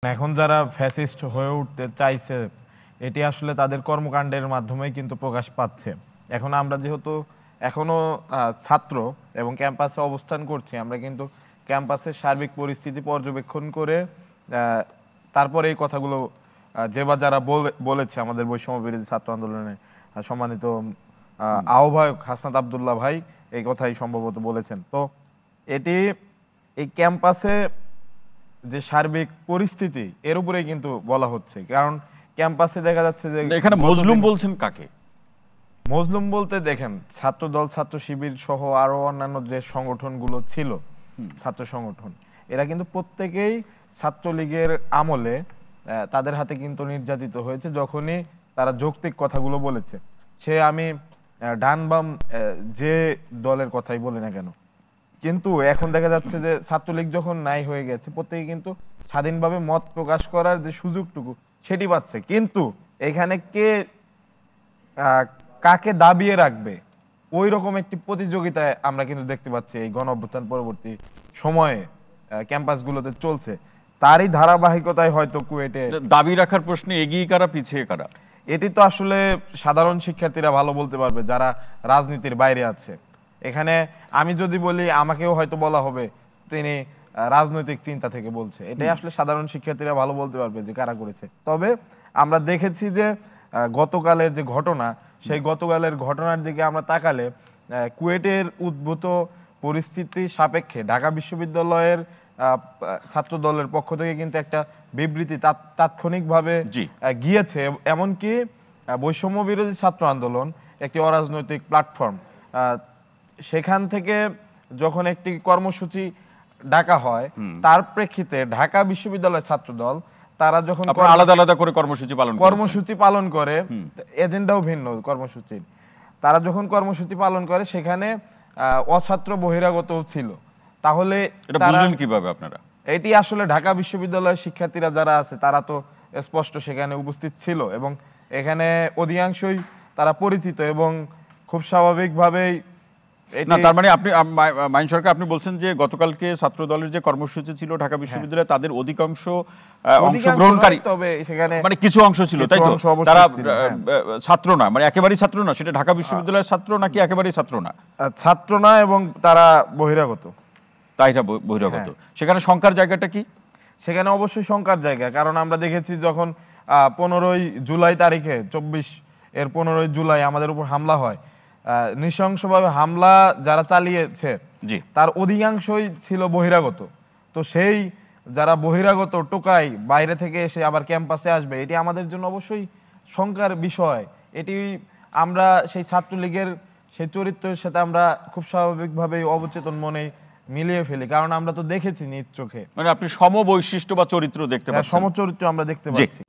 এখন যারা ফ্যাসিস্ট হয়ে উঠতে চাইছে এটি আসলে তাদের কর্মকাণ্ডের মাধ্যমেই কিন্তু প্রকাশ পাচ্ছে। এখন আমরা যেহেতু এখনো ছাত্র এবং ক্যাম্পাসে অবস্থান করছি, আমরা কিন্তু ক্যাম্পাসের সার্বিক পরিস্থিতি পর্যবেক্ষণ করে তারপরে এই কথাগুলো যে বা যারা বলেছে আমাদের বৈষম্য বিরোধী ছাত্র আন্দোলনে সম্মানিত আহ্বায়ক হাসনাত আব্দুল্লাহ ভাই এই কথাই সম্ভবত বলেছেন। তো এটি এই ক্যাম্পাসে যে সার্বিক পরিস্থিতি এর উপরেই কিন্তু বলা হচ্ছে, কারণ ক্যাম্পাসে দেখা যাচ্ছে যে এখানে মজলুম বলছেন কাকে? মজলুম বলতে দেখেন ছাত্রদল, ছাত্র শিবির সহ আরো অন্যান্য যে সংগঠনগুলো ছিল ছাত্র সংগঠন, এরা কিন্তু প্রত্যেকেই ছাত্রলীগের আমলে তাদের হাতে কিন্তু নির্যাতিত হয়েছে যখনই তারা যৌক্তিক কথাগুলো বলেছে। সে আমি ডান বাম যে দলের কথাই বলি না কেন, কিন্তু এখন দেখা যাচ্ছে যে ছাত্রলীগ যখন নাই হয়ে গেছে প্রত্যেকে কিন্তু স্বাধীনভাবে মত প্রকাশ করার যে সুযোগটুকু সেটি পাচ্ছে। কিন্তু এখানে কে কাকে দাবিয়ে রাখবে ওই রকম একটি প্রতিযোগিতায় আমরা কিন্তু দেখতে পাচ্ছি এই গণ অভ্যুত্থান পরবর্তী সময়ে ক্যাম্পাসগুলোতে চলছে। তারই ধারাবাহিকতায় হয়তো কুয়েটে দাবি রাখার প্রশ্নে এগিয়ে কারা পিছিয়ে কারা, এটি তো আসলে সাধারণ শিক্ষার্থীরা ভালো বলতে পারবে যারা রাজনীতির বাইরে আছে। এখানে আমি যদি বলি আমাকেও হয়তো বলা হবে তিনি রাজনৈতিক চিন্তা থেকে বলছে, এটাই আসলে সাধারণ শিক্ষার্থীরা ভালো বলতে পারবে যে কারা করেছে। তবে আমরা দেখেছি যে গতকালের যে ঘটনা, সেই গতকালের ঘটনার দিকে আমরা তাকালে কুয়েটের উদ্ভূত পরিস্থিতি সাপেক্ষে ঢাকা বিশ্ববিদ্যালয়ের ছাত্র দলের পক্ষ থেকে কিন্তু একটা বিবৃতি তাৎক্ষণিকভাবে গিয়েছে। এমনকি বৈষম্য বিরোধী ছাত্র আন্দোলন একটি অরাজনৈতিক প্ল্যাটফর্ম, সেখান থেকে যখন একটি কর্মসূচি ডাকা হয় তার প্রেক্ষিতে ঢাকা বিশ্ববিদ্যালয়ের ছাত্র দল তারা যখন আলাদা আলাদা করে কর্মসূচি পালন করে, এজেন্ডাও ভিন্ন কর্মসূচির, তারা যখন কর্মসূচি পালন করে সেখানে অছাত্র বহিরাগত ছিল। তাহলে এটা বুঝলেন কিভাবে আপনারা? এটি আসলে ঢাকা বিশ্ববিদ্যালয়ের শিক্ষার্থীরা যারা আছে তারা তো স্পষ্ট সেখানে উপস্থিত ছিল এবং এখানে অধিকাংশই তারা পরিচিত এবং খুব স্বাভাবিকভাবেই তার মানে আপনি মাইন সরকার আপনি বলছেন যে গতকালকে ছাত্র দলের যে কর্মসূচি ছিল ঢাকা বিশ্ববিদ্যালয়ে তাদের অধিকাংশ অংশগ্রহণকারী, তবে সেখানে মানে কিছু অংশ ছিল তাই তো, তারা ছাত্র না, মানে একেবারেই ছাত্র না, সেটা ঢাকা বিশ্ববিদ্যালয়ের ছাত্র নাকি একেবারেই ছাত্র না? ছাত্র না এবং তারা বহিরাগত। তাই এটা বহিরাগত। সেখানে শঙ্কার জায়গাটা কি? সেখানে অবশ্যই শঙ্কার জায়গা, কারণ আমরা দেখেছি যখন 15ই জুলাই তারিখে 24 এর 15ই জুলাই আমাদের উপর হামলা হয়, নৃশংসভাবে হামলা যারা চালিয়েছে তার অধিকাংশই ছিল বহিরাগত। তো সেই যারা বহিরাগত টোকাই বাইরে থেকে এসে আবার ক্যাম্পাসে আসবে, এটি আমাদের জন্য অবশ্যই শঙ্কার বিষয়। এটি আমরা সেই ছাত্রলীগের সেই চরিত্রের সাথে আমরা খুব স্বাভাবিকভাবেই অবচেতন মনে মিলিয়ে ফেলি, কারণ আমরা তো দেখেছি নিজ চোখে। মানে আপনি সমবৈশিষ্ট্য বা চরিত্র দেখতে পাচ্ছেন, সমচরিত্র আমরা দেখতে পাচ্ছি।